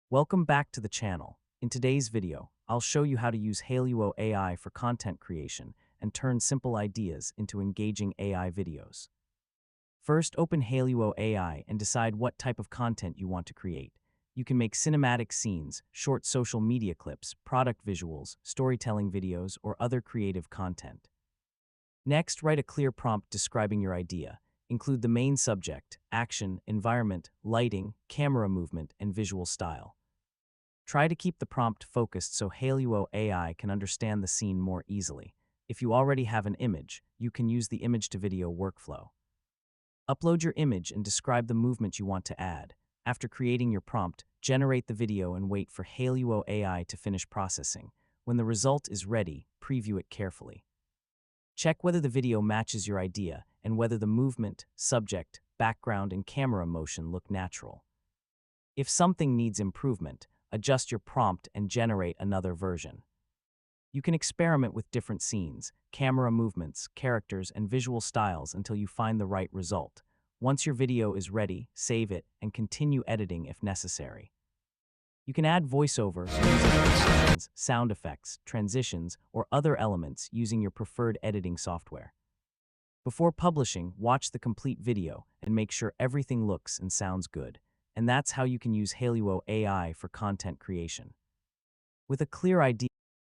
Welcome back to the channel. In today's video, I'll show you how to use Hailuo AI for content creation and turn simple ideas into engaging AI videos. First, open Hailuo AI and decide what type of content you want to create. You can make cinematic scenes, short social media clips, product visuals, storytelling videos, or other creative content. Next, write a clear prompt describing your idea. Include the main subject, action, environment, lighting, camera movement, and visual style. Try to keep the prompt focused so Hailuo AI can understand the scene more easily. If you already have an image, you can use the image-to-video workflow. Upload your image and describe the movement you want to add. After creating your prompt, generate the video and wait for Hailuo AI to finish processing. When the result is ready, preview it carefully. Check whether the video matches your idea and whether the movement, subject, background, and camera motion look natural. If something needs improvement, adjust your prompt and generate another version. You can experiment with different scenes, camera movements, characters, and visual styles until you find the right result. Once your video is ready, save it and continue editing if necessary. You can add voiceover, music transitions, sound effects, transitions, or other elements using your preferred editing software. Before publishing, watch the complete video and make sure everything looks and sounds good. And that's how you can use Hailuo AI for content creation. With a clear idea